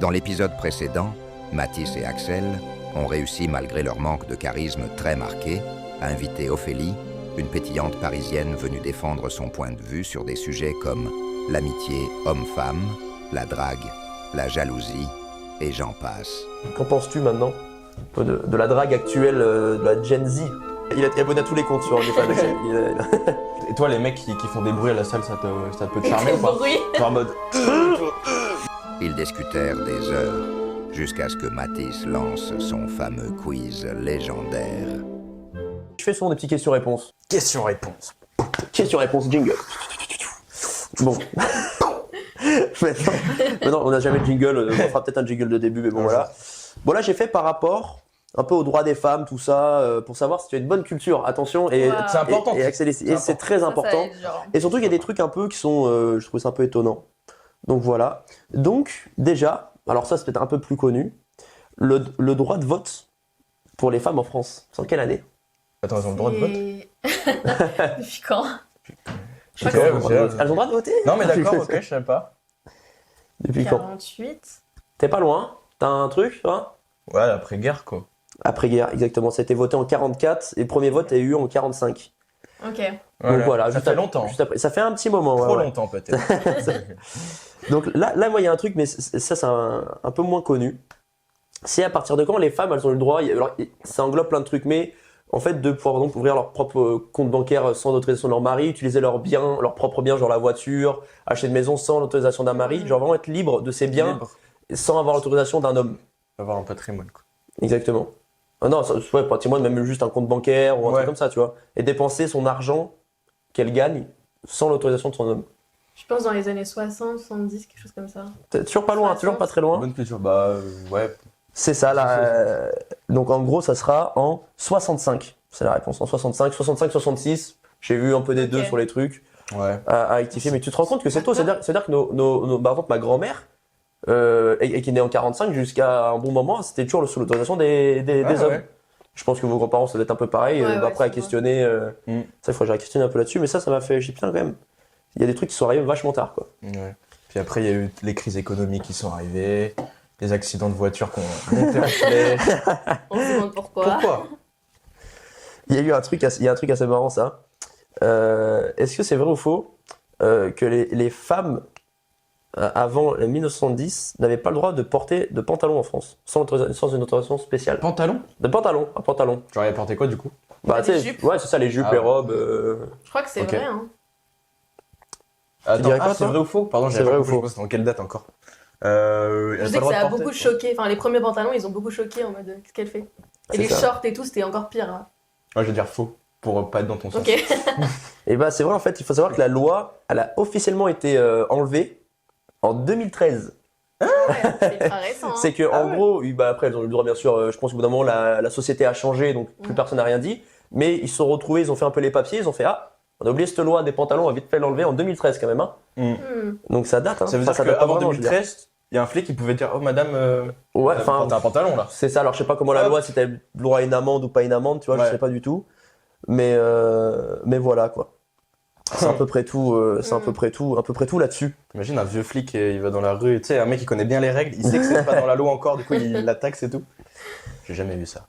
Dans l'épisode précédent, Mathis et Axel ont réussi, malgré leur manque de charisme très marqué, à inviter Ophélie, une pétillante parisienne venue défendre son point de vue sur des sujets comme l'amitié homme-femme, la drague, la jalousie, et j'en passe. Qu'en penses-tu maintenant de la drague actuelle, de la Gen Z? Il est abonné à tous les comptes sur OnlyFans. Et toi, les mecs qui font des bruits à la salle, ça peut te charmer ou pas? Genre en mode... Ils discutèrent des heures, jusqu'à ce que Mathis lance son fameux quiz légendaire. Je fais souvent des petites questions-réponses. Question-réponse. Question-réponse, jingle. Bon. Maintenant, on n'a jamais de jingle, on fera peut-être un jingle de début, mais bon voilà. Bon là, j'ai fait par rapport un peu aux droits des femmes, tout ça, pour savoir si tu as une bonne culture. Attention, et C'est important. et c'est très important. Et surtout, il y a des trucs un peu qui sont, je trouve ça un peu étonnant. Donc voilà. Donc déjà, alors ça c'est peut-être un peu plus connu, le droit de vote pour les femmes en France. C'est en quelle année? Attends, elles ont le droit de vote? Depuis quand? Elles ont le droit de voter? Non mais d'accord, ok, je savais pas. Depuis quand? 48. T'es pas loin? T'as un truc, toi? Ouais, après-guerre quoi. Après-guerre, exactement. Ça a été voté en 44 et le premier vote a eu en 45. Ok. Donc voilà, ça fait longtemps. Juste après. Ça fait un petit moment. Trop ouais. longtemps peut-être. Donc là, moi, il y a un truc, mais ça, c'est un peu moins connu. C'est à partir de quand les femmes, elles ont eu le droit, alors, ça englobe plein de trucs, mais en fait, de pouvoir donc ouvrir leur propre compte bancaire sans l'autorisation de leur mari, utiliser leurs biens, leurs propres biens, genre la voiture, acheter une maison sans l'autorisation d'un mari, genre vraiment être libre de ses biens sans avoir l'autorisation d'un homme. Avoir un patrimoine quoi. Exactement. Ah non, ouais, patrimoine, même juste un compte bancaire ou un truc comme ça, tu vois. Et dépenser son argent qu'elle gagne sans l'autorisation de son homme. Je pense dans les années 60, 70, quelque chose comme ça. T'es toujours pas loin, toujours pas très loin. Bonne culture, bah ouais. C'est ça, là. Donc en gros, ça sera en 65. C'est la réponse. En 65, 65, j'ai vu un peu des deux sur les trucs à rectifier. Mais tu te rends compte que c'est tôt. C'est-à-dire que par exemple, ma grand-mère, et qui est née en 45, jusqu'à un bon moment, c'était toujours sous l'autorisation des hommes. Ouais. Je pense que vos grands-parents, ça doit être un peu pareil. Après, à questionner, ça, il faudrait que je questionne un peu là-dessus. Mais ça m'a fait chier, putain, quand même. Il y a des trucs qui sont arrivés vachement tard, quoi. Ouais. Puis après, il y a eu les crises économiques qui sont arrivées, les accidents de voiture qui ont monté en flèche. On se demande pourquoi. Il y a un truc assez marrant, ça. Est-ce que c'est vrai ou faux que les femmes, avant 1910, n'avaient pas le droit de porter de pantalon en France, sans une autorisation spéciale? Pantalon? Un pantalon. Genre, ils portaient quoi, du coup? Bah, tu sais, ouais, c'est ça, les jupes, les robes. Je crois que c'est vrai, hein. Attends, c'est vrai ou faux? Pardon, c'est vrai ou faux? Dans quelle date encore? Je sais que ça a beaucoup choqué. Enfin, les premiers pantalons, ils ont beaucoup choqué en mode qu'est-ce qu'elle fait? Et les shorts et tout, c'était encore pire. Hein. Ouais, je veux dire faux, pour pas être dans ton sens. Ok. Et bah, c'est vrai, en fait, il faut savoir que la loi, elle a officiellement été enlevée en 2013. Ah ouais, c'est très récent. Hein. C'est que en gros, bah après, elles ont eu le droit, bien sûr. Je pense qu'au bout d'un moment, la société a changé, donc plus personne n'a rien dit. Mais ils se sont retrouvés, ils ont fait un peu les papiers, ils ont fait on a oublié cette loi des pantalons, on va vite fait l'enlever en 2013 quand même. Hein. Donc ça date. Hein. Ça veut dire qu'avant 2013, il y a un flic qui pouvait dire, oh madame, ouais, t'as un pantalon là. C'est ça, alors je sais pas comment la loi, si t'as le droit à une amende ou pas une amende, tu vois, je sais pas du tout. Mais voilà quoi. C'est à peu près tout, à peu près tout là-dessus. Imagine un vieux flic, il va dans la rue, tu sais, un mec qui connaît bien les règles, il sait que c'est pas dans la loi encore, du coup il la taxe et tout. J'ai jamais vu ça.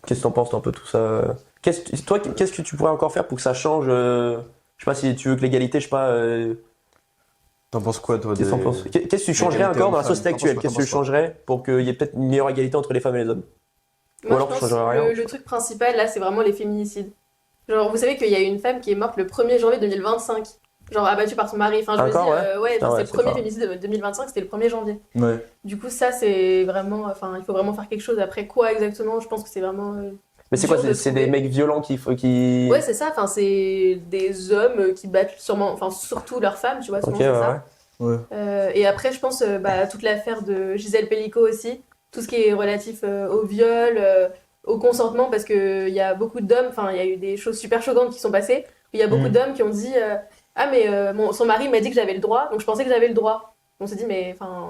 Qu'est-ce que t'en penses un peu tout ça? Qu'est-ce que tu pourrais encore faire pour que ça change? Je sais pas si tu veux que l'égalité, je sais pas. T'en penses quoi toi? Qu'est-ce que tu changerais encore dans la société actuelle? Qu'est-ce que tu changerais pour qu'il y ait peut-être une meilleure égalité entre les femmes et les hommes? Moi, ou alors tu changerais rien? Le truc principal là, c'est vraiment les féminicides. Genre, vous savez qu'il y a une femme qui est morte le 1er janvier 2025. Genre abattue par son mari. Enfin, je veux dire, c'est le premier féminicide de 2025, c'était le 1er janvier. Ouais. Du coup, ça, c'est vraiment. Enfin, il faut vraiment faire quelque chose. Après, quoi exactement? Je pense que c'est vraiment. Mais c'est quoi? C'est des mecs violents qui. Ouais, c'est ça. Enfin, c'est des hommes qui battent sûrement. Enfin, surtout leurs femmes, tu vois. Okay, ça. Ouais. Et après, je pense toute l'affaire de Gisèle Pelicot aussi. Tout ce qui est relatif au viol, au consentement, parce qu'il y a beaucoup d'hommes. Enfin, il y a eu des choses super choquantes qui sont passées. Il y a beaucoup d'hommes qui ont dit. Ah mais son mari m'a dit que j'avais le droit, donc je pensais que j'avais le droit. On s'est dit mais enfin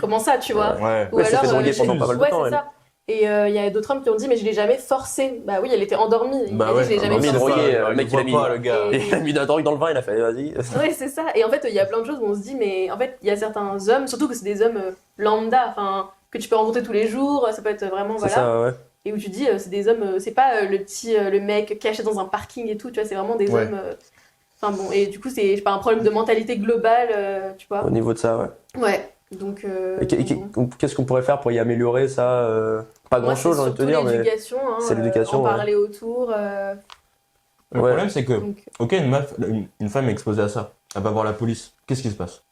comment ça, tu vois? Ou alors fait droguer pendant pas mal de temps. C'est ça. Et il y a d'autres hommes qui ont dit, mais je l'ai jamais forcée. Bah oui, elle était endormie. Il Bah a dit, ouais, je l'ai jamais endormie, forcée. drogué, le le mec, il a mis- le gars. Et il a mis de la drogue dans le vin, il a fait vas-y. Oui, c'est ça. Et en fait, il y a plein de choses où on se dit, mais en fait, il y a certains hommes, surtout que c'est des hommes lambda, enfin, que tu peux rencontrer tous les jours, ça peut être vraiment, C'est voilà. ça, ouais. Et où tu dis, c'est des hommes, c'est pas le mec caché dans un parking et tout, tu vois, c'est vraiment des Ouais. hommes. Enfin bon, et du coup, c'est, je sais pas, un problème de mentalité globale, tu vois. Au niveau de ça, ouais. Ouais, donc. Et qu'est-ce qu'on pourrait faire pour y améliorer ça Pas moi, grand chose, j'ai c'est envie de te surtout dire, mais. l'éducation, hein, c'est l'éducation, en ouais. parler autour. Le Ouais. problème, c'est que, Donc, ok, une femme est exposée à ça. Elle va voir la police. Qu'est-ce qui se passe?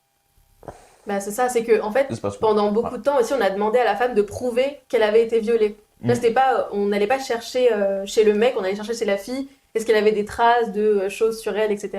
bah, c'est ça, c'est que, en fait, Il se passe quoi? pendant beaucoup de temps aussi, on a demandé à la femme de prouver qu'elle avait été violée. Là, c'était pas, on n'allait pas chercher chez le mec, on allait chercher chez la fille, est-ce qu'elle avait des traces de choses sur elle, etc.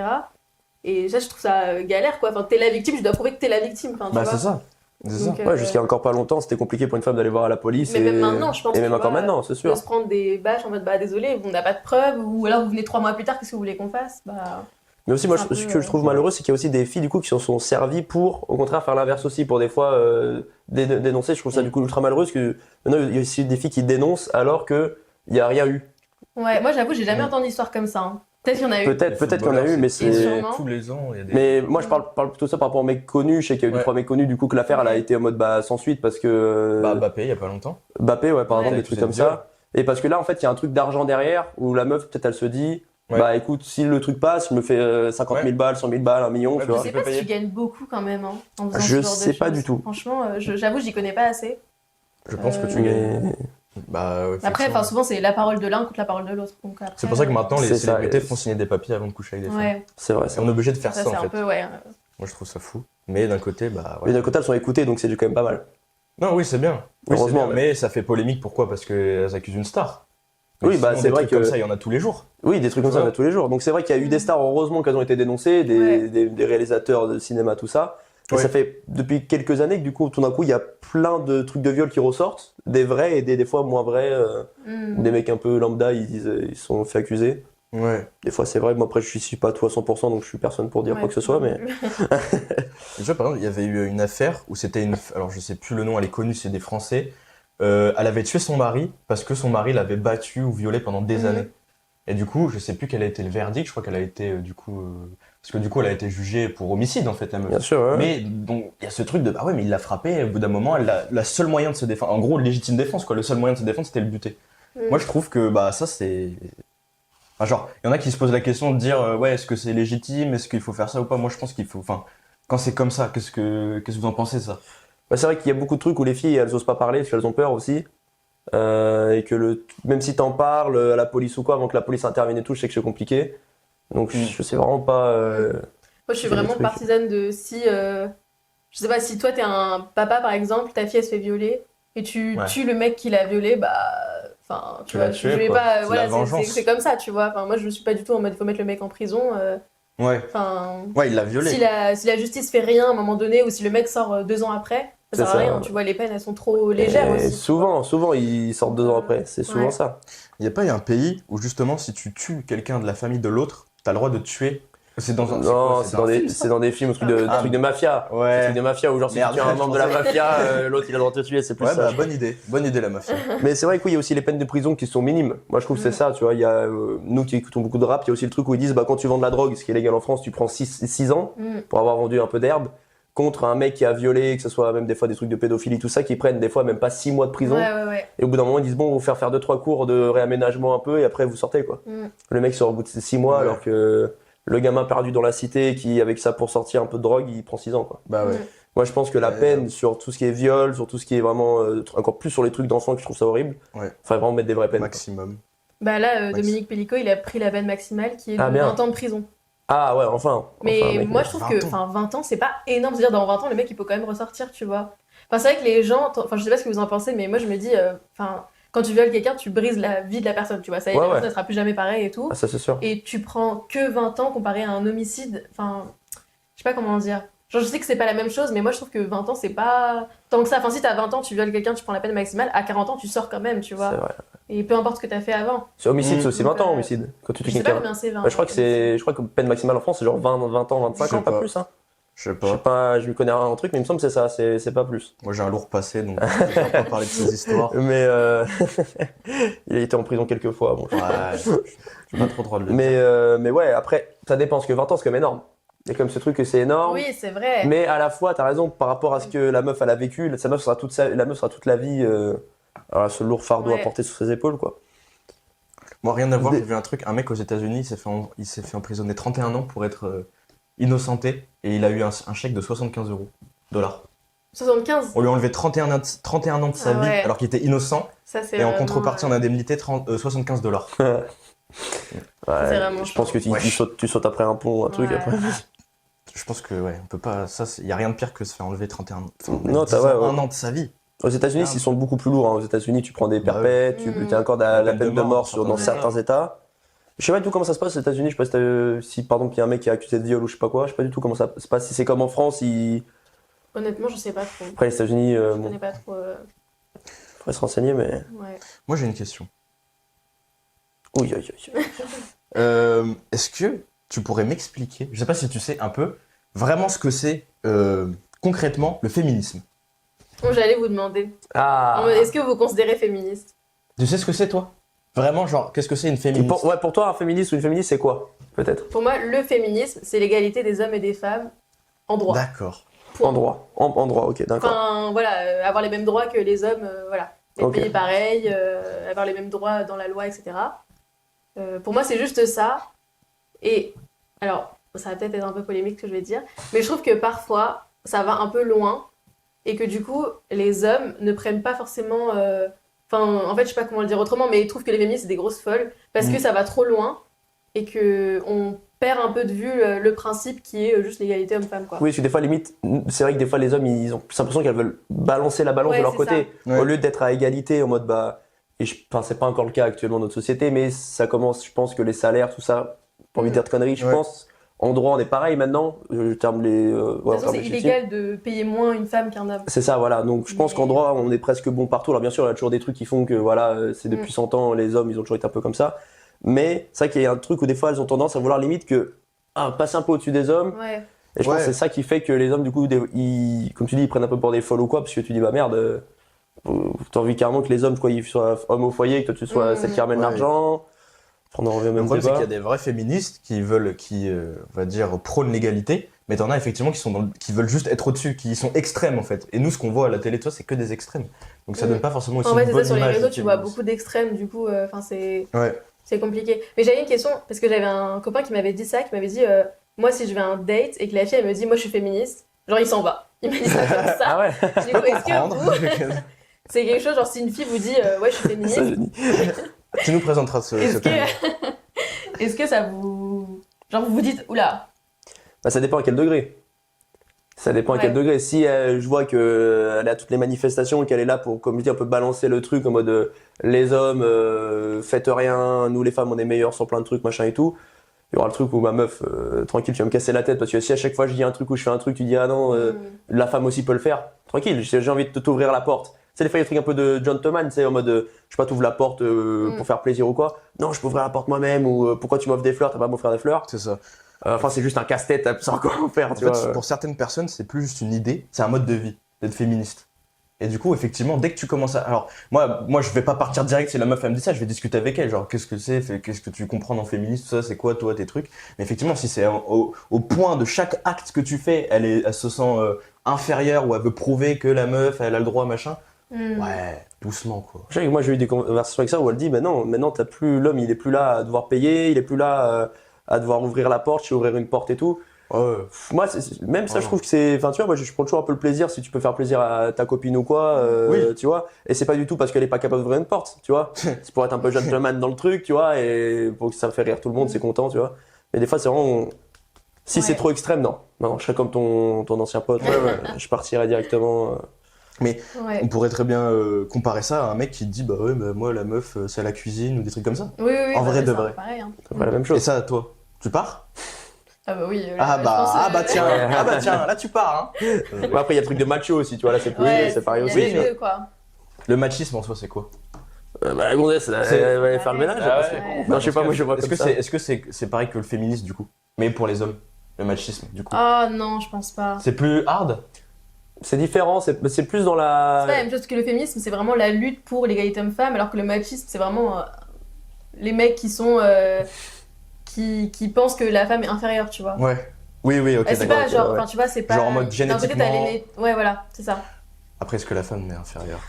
Et ça, je trouve ça galère, quoi. Enfin, t'es la victime, je dois prouver que t'es la victime. Enfin, tu Bah, vois. c'est ça. C'est ça. Donc, Ouais, jusqu'à encore pas longtemps, c'était compliqué pour une femme d'aller voir à la police. Mais même maintenant, je pense, Et même tu encore vois, maintenant, c'est de sûr. se prendre des bâches en mode, bah désolé, on n'a pas de preuves, ou alors vous venez 3 mois plus tard, qu'est-ce que vous voulez qu'on fasse? Bah. Mais aussi, moi, C'est un ce peu, que je trouve malheureux, c'est qu'il y a aussi des filles du coup qui s'en sont servies pour, au contraire, faire l'inverse aussi, pour des fois dénoncer. Je trouve ça du coup ultra malheureux parce que maintenant, il y a aussi des filles qui dénoncent alors qu'il n'y a rien eu. Ouais, moi j'avoue, j'ai jamais entendu d'histoire comme ça. Hein. Peut-être qu'il y en a eu. Peut-être qu'il y en a eu, mais c'est. sûrement. Tous les ans, il y a des. Mais moi, je parle plutôt de ça par rapport aux mecs connus. Je sais qu'il y a eu Ouais. 2-3 mecs connus, du coup, que l'affaire, elle a été en mode sans suite parce que. Bah, Mbappé, il y a pas longtemps. Mbappé, ouais, par Ouais. exemple, des Avec trucs cette comme ça. Et parce que là, en fait, il y a un truc d'argent derrière où la meuf, peut-être, elle se dit. Ouais. Bah écoute, si le truc passe, je me fais 50 000 balles, 100 000 balles, 1 million, Ouais, tu Je vois. sais peux pas si payer. tu gagnes beaucoup quand même, hein, en faisant Je ce genre de sais pas choses. du tout. Franchement, j'avoue, j'y connais pas assez. Je pense que tu Euh, gagnes. Mais. Bah, ouais, Après, effectivement. souvent, c'est la parole de l'un contre la parole de l'autre. Donc, après, C'est pour ça que maintenant, les C'est ça, célébrités et- font signer des papiers avant de coucher avec des femmes. Ouais, C'est vrai, Et ça. on est obligé de faire ça, ça, c'est en un fait. peu, ouais. Moi, je trouve ça fou. Mais d'un côté, bah. Mais Ouais. d'un côté, elles sont écoutées, donc c'est quand même pas mal. Non, oui, c'est bien. Oui, Heureusement, c'est bien. Mais ça fait polémique. Pourquoi? Parce qu'elles accusent une star. Oui, Mais bah, sinon, c'est des vrai trucs que- comme ça, il y en a tous les jours. Oui, des trucs comme ça, Ouais. on a tous les jours. Donc c'est vrai qu'il y a eu des stars, heureusement qu'elles ont été dénoncées, Ouais. des réalisateurs de cinéma, tout ça. Et Ouais. ça fait depuis quelques années que du coup, tout d'un coup, il y a plein de trucs de viol qui ressortent, des vrais et des fois moins vrais. Hmm. Des mecs un peu lambda, ils sont fait accuser. Ouais. Des fois, c'est vrai. Moi, après, je suis pas tout à 100%, donc je suis personne pour dire Ouais. quoi que ce soit, mais. Tu vois, par exemple, il y avait eu une affaire où c'était une. Alors, je sais plus le nom, elle est connue, c'est des Français. Elle avait tué son mari parce que son mari l'avait battue ou violée pendant des Mhm. années. Et du coup, je sais plus quel a été le verdict. Je crois qu'elle a été, parce que du coup, elle a été jugée pour homicide, en fait, la meuf. Bien sûr, ouais. Mais donc, il y a ce truc de, bah ouais, mais il l'a frappée, et au bout d'un moment, la seule moyen de se défendre, en gros, légitime défense, quoi, le seul moyen de se défendre, c'était le buter. Hmm. Moi, je trouve que, bah, ça, c'est. Enfin, genre, il y en a qui se posent la question de dire, ouais, est-ce que c'est légitime, est-ce qu'il faut faire ça ou pas? Moi, je pense qu'il faut, enfin, quand c'est comme ça, qu'est-ce que vous en pensez, ça? Bah, c'est vrai qu'il y a beaucoup de trucs où les filles, elles osent pas parler parce qu'elles ont peur aussi. Et que même si t'en parles à la police ou quoi, avant que la police intervienne et tout, je sais que c'est compliqué. Donc je sais vraiment pas. Moi, je suis Il y a des vraiment trucs. partisane de si. Je sais pas, si toi, t'es un papa, par exemple, ta fille, elle se fait violer, et tu Ouais. tues le mec qui l'a violée, bah. Enfin, tu Tu vois, l'as tué, je vais quoi. pas. C'est Voilà, la vengeance. c'est comme ça, tu vois. Enfin, moi, je suis pas du tout en mode, il faut mettre le mec en prison. Ouais. Enfin. Ouais, il l'a violée. Si la justice fait rien à un moment donné, ou si le mec sort 2 ans après, ça C'est sert à ça. rien. Tu vois, les peines, elles sont trop légères Et aussi. souvent, ils sortent 2 ans après. C'est souvent Ouais. ça. Il y a pas un pays où, justement, si tu tues quelqu'un de la famille de l'autre, t'as le droit de tuer. C'est dans un. Non, quoi, c'est dans un film, dans des films, trucs de Ah, mafia. Des Ouais. trucs de mafia où genre si Merde, tu tues un je membre de la pensais- mafia, l'autre il a le droit de te tuer, c'est plus Ouais, ça. bah, bonne idée. Bonne idée, la mafia. Mais c'est vrai qu'il y a aussi les peines de prison qui sont minimes. Moi je trouve que c'est ça, tu vois. Il y a, nous qui écoutons beaucoup de rap, il y a aussi le truc où ils disent bah, quand tu vends de la drogue, ce qui est légal en France, tu prends 6 ans Mm. pour avoir vendu un peu d'herbe, contre un mec qui a violé, que ce soit même des fois des trucs de pédophilie, tout ça, qui prennent des fois même pas 6 mois de prison. Ouais. Et au bout d'un moment, ils disent bon, on va vous faire 2-3 cours de réaménagement un peu et après vous sortez quoi. Mm. Le mec sort au bout de 6 mois Ouais. alors que le gamin perdu dans la cité qui, avec ça pour sortir un peu de drogue, il prend 6 ans quoi. Bah ouais. Mm. Moi je pense que la Ouais. peine sur tout ce qui est viol, sur tout ce qui est vraiment, encore plus sur les trucs d'enfants que je trouve ça horrible, Ouais. enfin vraiment mettre des vraies peines. quoi. Maximum. Bah là, Max. Dominique Pellicot, il a pris la peine maximale qui est de Ah, bien. 20 ans de prison. Ah ouais, enfin. Mais Enfin, mec, moi, je trouve 20 que ans. 20 ans, c'est pas énorme. C'est-à-dire, dans 20 ans, le mec, il peut quand même ressortir, tu vois. Enfin, c'est vrai que les gens, enfin, je sais pas ce que vous en pensez, mais moi, je me dis, enfin, quand tu violes quelqu'un, tu brises la vie de la personne, tu vois. Ça y est, Ouais, la ouais. personne ne sera plus jamais pareille et tout. Ah, ça c'est sûr. Et tu prends que 20 ans comparé à un homicide. Enfin, je sais pas comment dire. Genre, je sais que c'est pas la même chose, mais moi, je trouve que 20 ans, c'est pas tant que ça. Enfin, si t'as 20 ans, tu violes quelqu'un, tu prends la peine maximale. À 40 ans, tu sors quand même, tu C'est vois. vrai. Et peu importe ce que t'as fait avant. C'est homicide, Mm. c'est aussi Donc, 20 ans, homicide. Quand tu Je tues sais pas quelqu'un. combien c'est 20. Je crois que peine maximale en France, c'est genre 20 ans, 25 Je sais ans, pas pas. plus. Hein. Je sais Je sais pas. pas, je me connais rien en truc, mais il me semble que c'est ça, c'est pas plus. Moi, j'ai un lourd passé, donc je vais pas parler de ces histoires. Mais il a été en prison quelques fois. Bon. Ouais, j'ai pas trop droit de le dire. Mais ouais, après, ça dépend, parce que 20 ans, c'est quand même énorme. Il y a comme ce truc que c'est énorme. Oui, c'est vrai. Mais à la fois, t'as raison, par rapport à ce que la meuf elle a vécu, la meuf sera toute la vie ce lourd fardeau à Ouais. porter sur ses épaules, quoi. Moi, rien à voir, Des- j'ai vu un truc, un mec aux États-Unis, il s'est fait emprisonner 31 ans pour être innocenté et il a eu un chèque de 75 $. 75, On lui a enlevé 31 ans de sa Ah vie ouais. alors qu'il était innocent ça c'est et en vraiment, contrepartie en indemnité 75 $. Ouais, C'est vraiment je pense que Ouais. tu sautes après un pont, un truc Ouais. après. Je pense que ouais, on peut pas. Ça, il y a rien de pire que se faire enlever 31 ans. Enfin, Non, 10 t'as- ans, ouais, ouais. un an de sa vie. Aux États-Unis, Ah. ils sont beaucoup plus lourds. Hein. Aux États-Unis, tu prends des Bah perpètes, ouais. tu accordes la peine peine de de mort mort dans dans certains États. Je sais pas du tout comment ça se passe aux États-Unis. Je sais pas si par exemple il y a un mec qui est accusé de viol ou je sais pas quoi. Je sais pas du tout comment ça se passe. Si c'est comme en France, Honnêtement, je sais pas trop. après les États-Unis, Je bon, connais pas trop. faudrait se renseigner, mais Ouais. Moi, j'ai une question. oui, oui, oui. Est-ce que tu pourrais m'expliquer, je sais pas si tu sais un peu, vraiment ce que c'est concrètement le féminisme? Bon, j'allais vous demander. Ah. Est-ce que vous vous considérez féministe? Tu sais ce que c'est, toi? Vraiment, genre, qu'est-ce que c'est une féministe? Pour toi, un féministe ou une féministe, c'est quoi? Peut-être. Pour moi, le féminisme, c'est l'égalité des hommes et des femmes en droit. D'accord. En droit. En droit, ok, d'accord. Enfin, voilà, avoir les mêmes droits que les hommes, voilà. Être Ok. payé pareil, avoir les mêmes droits dans la loi, etc. Pour moi, c'est juste ça. Et, alors, ça va peut-être être un peu polémique ce que je vais dire, mais je trouve que parfois, ça va un peu loin et que du coup, les hommes ne prennent pas forcément... Enfin, en fait, je sais pas comment le dire autrement, mais ils trouvent que les féministes, c'est des grosses folles parce que ça va trop loin et que on perd un peu de vue le principe qui est juste l'égalité homme-femme, quoi. Oui, parce que des fois, limite, c'est vrai que des fois, les hommes, ils ont plus l'impression qu'elles veulent balancer la balance Ouais, de leur c'est côté. ça. Ouais. Au lieu d'être à égalité, en mode, bah, enfin, c'est pas encore le cas actuellement dans notre société, mais ça commence, je pense que les salaires, tout ça, pas envie de dire de conneries, je Ouais. pense. En droit, on est pareil maintenant, en termes les. De ouais, toute en façon, termes c'est légitimes. illégal de payer moins une femme qu'un homme. C'est ça, voilà. Donc, je pense Mais- qu'en droit, on est presque bon partout. Alors, bien sûr, il y a toujours des trucs qui font que, voilà, c'est depuis 100 ans, les hommes, ils ont toujours été un peu comme ça. Mais c'est vrai qu'il y a un truc où des fois, elles ont tendance à vouloir limite passer un peu au-dessus des hommes. Ouais. Et je pense Ouais. que c'est ça qui fait que les hommes, du coup, comme tu dis, ils prennent un peu pour des folles ou quoi, parce que tu dis, bah merde, t'as envie carrément que les hommes, quoi, ils soient hommes au foyer, que toi, tu sois celle qui ramène Ouais. l'argent. On en revient au Le même problème, c'est débat. qu'il y a des vrais féministes qui on va dire, prônent l'égalité, mais t'en as effectivement qui veulent juste être au-dessus, qui sont extrêmes en fait. Et nous, ce qu'on voit à la télé, toi, c'est que des extrêmes. Donc ça Mm. donne pas forcément aussi En fait, une c'est bonne ça, sur les image réseaux, du tu vois féminisme. beaucoup d'extrêmes, du coup, enfin, Ouais. c'est compliqué. Mais j'avais une question, parce que j'avais un copain qui m'avait dit ça, qui m'avait dit, moi, si je vais à un date et que la fille, elle me dit, moi, je suis féministe, genre, il s'en va. Il m'a dit ça comme ça. Ah ouais, Du coup, est-ce que Prendre. vous, c'est quelque chose, genre, si une fille vous dit, ouais, je suis ça, féministe, génie. Tu nous présenteras est-ce cet que... homme. est-ce que ça vous... Genre, vous vous dites, oula, Bah, ça dépend à quel degré. Ça dépend à Ouais. quel degré. Si je vois qu'elle est à toutes les manifestations et qu'elle est là pour, comme je dis, un peu balancer le truc en mode les hommes, faites rien, nous les femmes on est meilleurs sur plein de trucs, machin et tout. Il y aura le truc où ma meuf, tranquille, tu vas me casser la tête parce que si à chaque fois je dis un truc ou je fais un truc, tu dis ah non, la femme aussi peut le faire. Tranquille, j'ai envie de t'ouvrir la porte. C'est des fois il y a des trucs un peu de gentleman, tu sais, en mode je sais pas, t'ouvres la porte pour faire plaisir ou quoi. Non, je peux ouvrir la porte moi-même ou pourquoi tu m'offres des fleurs, t'as pas à m'offrir des fleurs. C'est ça. Enfin, c'est juste un casse-tête, tu sais comment faire, En tu fait, vois. pour certaines personnes, c'est plus juste une idée, c'est un mode de vie d'être féministe. Et du coup, effectivement, dès que tu commences à... Alors, moi, je vais pas partir direct si la meuf, elle me dit ça, je vais discuter avec elle. Genre, qu'est-ce que c'est, qu'est-ce que tu comprends dans féministe, tout ça, c'est quoi, toi, tes trucs. Mais effectivement, si c'est au point de chaque acte que tu fais, elle se sent inférieure ou elle veut prouver que la meuf, elle a le droit, machin. Ouais, doucement, quoi. Je sais que moi j'ai eu des conversations avec ça où elle dit maintenant t'as plus l'homme, il est plus là à devoir payer, il est plus là à devoir ouvrir la porte, chez ouvrir une porte et tout. Ouais. Moi même ça je trouve que c'est, enfin tu vois, moi je prends toujours un peu le plaisir si tu peux faire plaisir à ta copine ou quoi, Oui. tu vois. Et c'est pas du tout parce qu'elle est pas capable d'ouvrir une porte, tu vois. C'est pour être un peu gentleman dans le truc, tu vois, et pour que ça fait rire tout le monde, c'est content, tu vois. Mais des fois c'est vraiment, si c'est Ouais. trop extrême, non, je serais comme ton ancien pote, je partirais directement. Ouais. On pourrait très bien comparer ça à un mec qui te dit bah ouais, bah, moi la meuf c'est à la cuisine ou des trucs comme ça. Oui, oui, En bah, vrai c'est de un peu vrai. pareil, hein. C'est pas la même Et chose. ça, toi, tu pars? Ah bah oui. Ah je pense, bah tiens, ah bah tiens, là tu pars. Hein. Ouais, après il y a le truc de macho aussi, tu vois, là c'est plus, Ouais, c'est pareil il y a aussi. les tu vois. deux, quoi. Le machisme en soi, c'est quoi? Bah, la gonzesse, elle va aller faire le ménage. Ah parce que- ouais. Non, je sais pas, moi je vois Est-ce comme que ça. c'est pareil que le féminisme du coup, mais pour les hommes? le machisme, du coup. Ah non, je pense pas. C'est plus hard? C'est différent, c'est plus dans la. C'est pas la même chose que le féminisme, c'est vraiment la lutte pour l'égalité homme-femme, alors que le machisme, c'est vraiment les mecs qui sont. Qui pensent que la femme est inférieure, tu vois. Ouais. Oui, ok, C'est d'accord. pas genre, ouais. enfin tu vois, c'est pas. Genre en mode d'un côté, t'as génétiquement. Ouais, voilà, c'est ça. Après, est-ce que la femme est inférieure?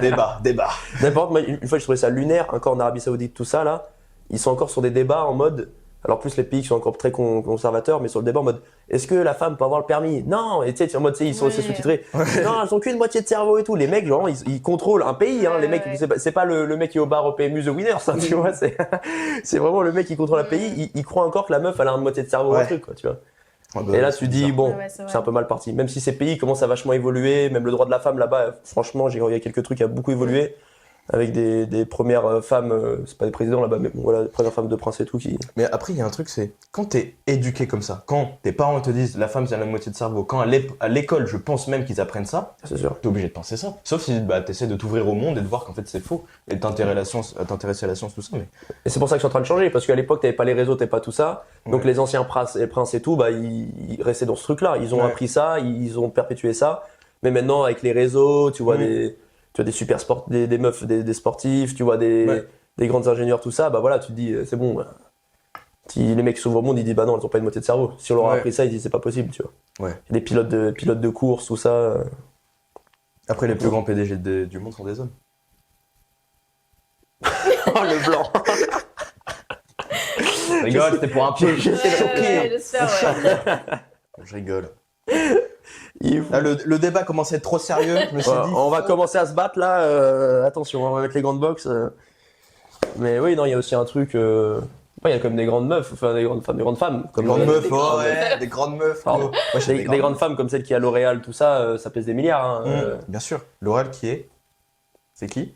Débat. N'importe, moi, une fois, je trouvais ça lunaire, encore en Arabie Saoudite, tout ça, là. Ils sont encore sur des débats en mode. Alors, plus les pays qui sont encore très conservateurs, mais sur le débat en mode est-ce que la femme peut avoir le permis? Non! Et tu sais, en mode, ils sont Ouais. c'est sous-titrés. Non, elles ont qu'une moitié de cerveau et tout. Les mecs, genre, ils contrôlent un pays, hein. Ouais, Les mecs, ouais. c'est pas le mec qui est au bar au PMU The Winner, ça, tu vois. C'est vraiment le mec qui contrôle un pays. Il croit encore que la meuf, elle a une moitié de cerveau ou un Ouais. truc, quoi, tu vois. Ouais, bah, Et là, c'est tu dis, bizarre. bon, Ouais, c'est vrai. c'est un peu mal parti. Même si ces pays commencent à vachement évoluer, même le droit de la femme là-bas, franchement, il y a quelques trucs qui a beaucoup évolué. Avec des premières femmes, c'est pas des présidents là-bas, mais bon, voilà, des premières femmes de prince et tout qui. Mais après, il y a un truc, c'est quand t'es éduqué comme ça, quand tes parents te disent la femme c'est la moitié de cerveau, quand à l'école, je pense même qu'ils apprennent ça, C'est sûr. t'es obligé de penser ça. Sauf si bah, t'essaies de t'ouvrir au monde et de voir qu'en fait c'est faux et de t'intéresser à la science, tout ça. Mais Et c'est pour ça que je suis en train de changer, parce qu'à l'époque, t'avais pas les réseaux, t'avais pas tout ça. Donc Ouais. les anciens princes et tout, bah, ils restaient dans ce truc-là. Ils ont Ouais. appris ça, ils ont perpétué ça. Mais maintenant, avec les réseaux, tu vois Mm. tu vois des super des meufs, des sportifs, tu vois Ouais. des grandes ingénieurs, tout ça, bah voilà, tu te dis, c'est bon. Bah, si les mecs qui s'ouvrent au monde, ils disent, bah non, elles ont pas une moitié de cerveau. Si on leur a Ouais. appris ça, ils disent, c'est pas possible, tu vois. Ouais. Des pilotes de course, tout ça. après, les plus grands PDG du monde sont des hommes. Oh, le blanc! Je rigole, c'était pour un peu. J'essaie de choquer. Ouais, j'espère, ouais. Je rigole. Il est fou. Là, le débat commençait à être trop sérieux, je me suis Ouais, dit. on va commencer à se battre là, attention, on va mettre les gants de boxe. Mais oui, non, il y a aussi un truc. Il y a comme des grandes meufs, enfin des grandes femmes. Des Comme grandes meufs, Des oh grandes ouais, des grandes meufs. Pardon. oh. Moi, j'ai Des grandes femmes comme celle qui est à L'Oréal, tout ça, ça pèse des milliards. Hein. Bien sûr. L'oral qui est. C'est qui?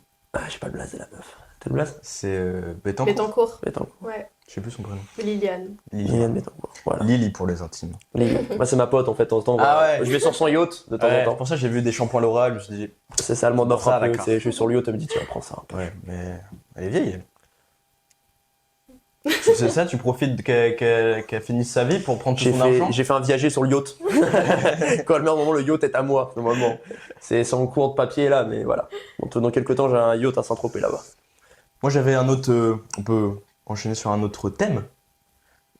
J'ai pas le blaze de la meuf. T'as le blaze? C'est Bettencourt. Bettencourt. Attends, Ouais, Je sais plus son prénom. Liliane. Liliane Bettencourt. Voilà. Lily pour les intimes. Lily. Moi, c'est ma pote en fait, de temps en temps. Ah voilà. ouais. Je vais sur son yacht de temps en temps. Pour ça, j'ai vu des shampoings L'Oréal, je me suis dit. C'est ça, elle m'en offre Ça, un peu. d'accord. Je suis sur le yacht, elle me dit, tiens, prends ça. un peu. Ouais, mais elle est vieille, elle. C'est ça, tu profites qu'elle finisse sa vie pour prendre tout son argent? J'ai fait un viager sur le yacht. Quand elle meurt, normalement, le yacht est à moi, normalement. C'est en cours de papier là, mais voilà. Donc, dans quelques temps, j'ai un yacht à Saint-Tropez là-bas. Moi, j'avais un autre. On peut enchaîner sur un autre thème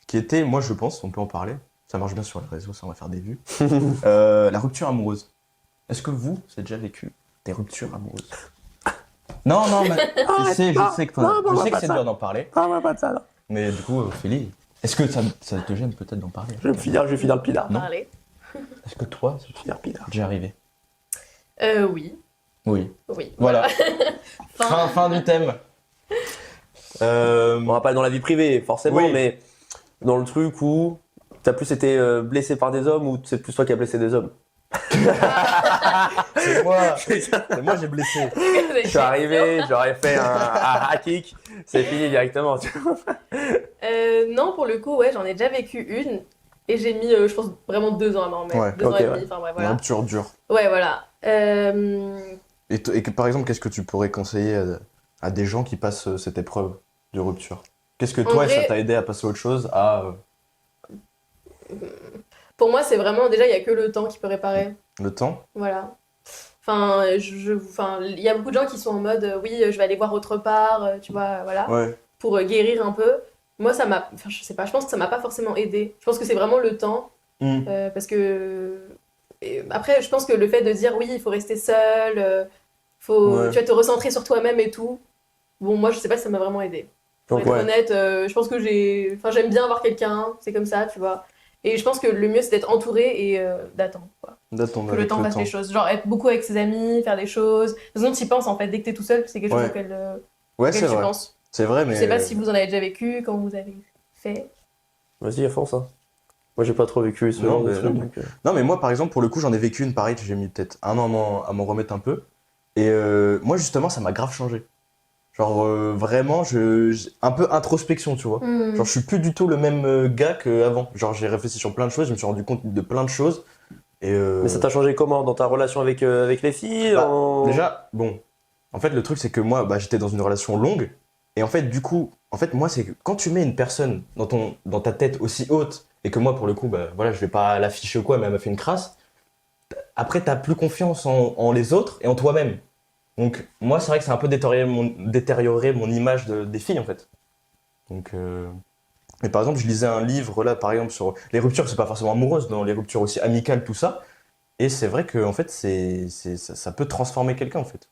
qui était, moi, je pense, on peut en parler. Ça marche bien sur les réseaux, ça on va faire des vues. La rupture amoureuse. Est-ce que vous, vous avez déjà vécu des ruptures amoureuses? Non, mais je sais que c'est dur d'en parler. Ah ouais, pas de ça là. Mais du coup, Ophélie, est-ce que ça te gêne peut-être d'en parler? Je vais finir le pinard. Non. Parler. Est-ce que toi, Je vais finir le pinard. c'est déjà arrivé? Oui. Oui. Oui. Voilà. Fin. fin du thème. On va pas aller dans la vie privée, forcément, Oui. mais dans le truc où t'as plus été blessé par des hommes ou c'est plus toi qui as blessé des hommes. C'est moi, j'ai blessé. Je suis arrivé, j'aurais fait un high kick, c'est fini directement. tu vois. Non, pour le coup, ouais, j'en ai déjà vécu une. Et j'ai mis, je pense, vraiment 2 ans à m'en remettre. Ouais. 2 ans Ok, et demi, ouais. enfin bref, Une voilà. rupture dure. Ouais, voilà. Et par exemple, qu'est-ce que tu pourrais conseiller à des gens qui passent cette épreuve de rupture? Qu'est-ce que En toi, vrai- ça t'a aidé à passer à autre chose, à Pour moi, c'est vraiment, déjà, il n'y a que le temps qui peut réparer. le temps? Voilà. Enfin, il y a beaucoup de gens qui sont en mode, oui, je vais aller voir autre part, tu vois, voilà, Ouais. pour guérir un peu. Moi, enfin, je sais pas, je pense que ça m'a pas forcément aidé. Je pense que c'est vraiment le temps, parce que... et après, je pense que le fait de dire, oui, il faut rester seul, Ouais. tu vas te recentrer sur toi-même et tout, bon, moi, je sais pas si ça m'a vraiment aidé. Pour Donc, être ouais. honnête, je pense que j'aime bien avoir quelqu'un, c'est comme ça, tu vois. Et je pense que le mieux, c'est d'être entouré et d'attendre, quoi. D'attendre Que le avec temps fasse les choses. Genre être beaucoup avec ses amis, faire des choses. De toute façon, tu y penses en fait. Dès que t'es tout seul, c'est quelque chose Ouais. auquel, Ouais, auquel c'est tu vrai. penses. C'est vrai, mais. Je sais pas si vous en avez déjà vécu, quand vous avez fait. Vas-y, à fond ça. Moi j'ai pas trop vécu ce Non, genre de mais truc. non. donc, Non, mais moi, par exemple, pour le coup, j'en ai vécu une pareille que j'ai mis peut-être un an à m'en remettre un peu. Et moi, justement, ça m'a grave changé. Genre, vraiment, un peu introspection, tu vois. Genre, je suis plus du tout le même gars qu'avant. Genre, j'ai réfléchi sur plein de choses, je me suis rendu compte de plein de choses. Et Mais ça t'a changé comment? Dans ta relation avec les filles? Bah, déjà, bon, en fait, le truc, c'est que moi, j'étais dans une relation longue. Et en fait, du coup, moi, c'est que quand tu mets une personne dans ta tête aussi haute et que moi, pour le coup, bah, voilà, je vais pas l'afficher ou quoi, mais elle m'a fait une crasse, après, t'as plus confiance en les autres et en toi-même. Donc, moi, c'est vrai que c'est un peu détérioré mon image des filles, en fait. Donc, mais par exemple, je lisais un livre, là, par exemple, sur les ruptures, c'est pas forcément amoureuse, dans les ruptures aussi amicales, tout ça. Et c'est vrai que, en fait, ça peut transformer quelqu'un, en fait.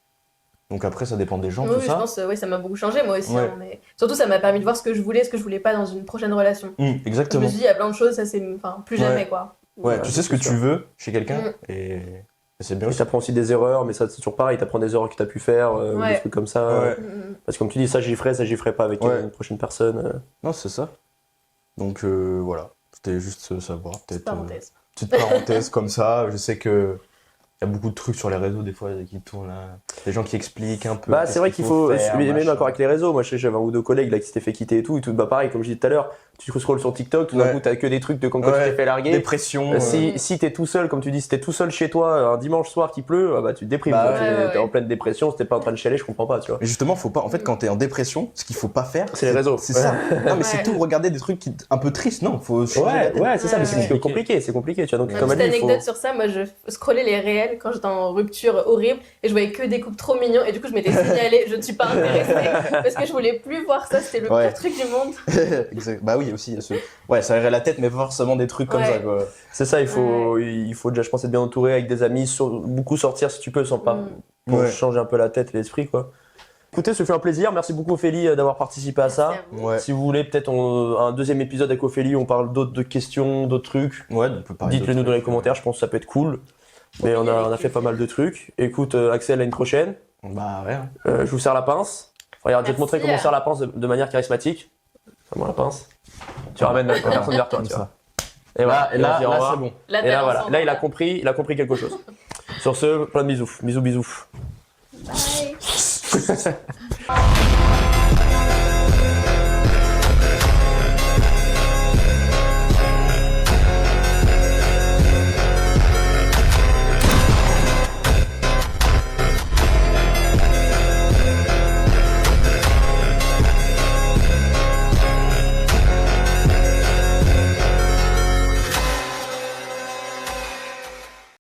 Donc après, ça dépend des gens, Oui, tout je ça. pense, ça m'a beaucoup changé, moi aussi. Ouais. Hein, mais surtout, ça m'a permis de voir ce que je voulais pas dans une prochaine relation. Je Exactement. me suis dit, il y a plein de choses, ça c'est. Enfin, plus jamais, quoi. Ouais, tu sais ce que tu veux chez quelqu'un, et c'est bien Et aussi. t'apprends aussi des erreurs, mais ça c'est toujours pareil, t'apprends des erreurs que t'as pu faire, ou des trucs comme ça. Ouais. Parce que comme tu dis, ça j'y ferai pas avec une prochaine personne. Non, c'est ça. Donc voilà, c'était juste savoir. Petite parenthèse. Petite parenthèse comme ça. Je sais que il y a beaucoup de trucs sur les réseaux des fois qui tournent là. Des gens qui expliquent un peu. Bah c'est vrai qu'il faut, faire, même machin. encore avec les réseaux, moi j'avais un ou deux collègues là qui s'étaient fait quitter et tout, bah pareil, comme je disais tout à l'heure, tu scrolles sur TikTok, tout d'un coup t'as que des trucs de comme quand tu t'es fait larguer. Dépression. Si t'es tout seul, comme tu dis, si t'es tout seul chez toi un dimanche soir qui pleut, bah tu te déprimes. Bah T'es en pleine dépression, si t'es pas en train de chialer, je comprends pas, tu vois. Mais justement, faut pas. En fait, quand t'es en dépression, ce qu'il faut pas faire, C'est les réseaux. C'est ça. Non, mais c'est Ouais. tout. Regarder des trucs un peu tristes. Non, faut. changer la tête. Ouais, c'est ça, mais Ouais. c'est compliqué, tu vois. Donc Une comme petite elle dit, il faut. anecdote sur ça, moi je scrollais les réels quand j'étais en rupture horrible et je voyais que des couples trop mignons et du coup je m'étais signalée, je ne suis pas intéressée parce que je voulais plus voir ça, c'était le pire truc du monde. Exact. Bah oui, il y a aussi il y a ce. Ouais, ça irait la tête, mais pas forcément des trucs comme Ouais. ça, quoi. C'est ça, il faut déjà, je pense, être bien entouré avec des amis, beaucoup sortir si tu peux, sans pas, pour changer un peu la tête et l'esprit, quoi. Écoutez, ce fut un plaisir. Merci beaucoup, Ophélie, d'avoir participé à ça. Merci à vous. Ouais. Si vous voulez, peut-être un deuxième épisode avec Ophélie, on parle d'autres questions, d'autres trucs. Ouais, on peut parler Dites-le nous dans les commentaires, je pense que ça peut être cool. Mais on a fait pas mal de trucs. Écoute, Axel, à une prochaine. Bah ouais. Je vous serre la pince. Regarde, je vais te montrer Merci. comment on serre la pince de manière charismatique. Comment la pince. Tu ramènes la personne vers toi, Comme tu vois. ça. Et voilà, Et là, on dit au revoir. c'est bon. Là, Et là, t'as voilà. l'ensemble. Là, il a compris quelque chose. Sur ce, plein de bisous. Bisous. Bye.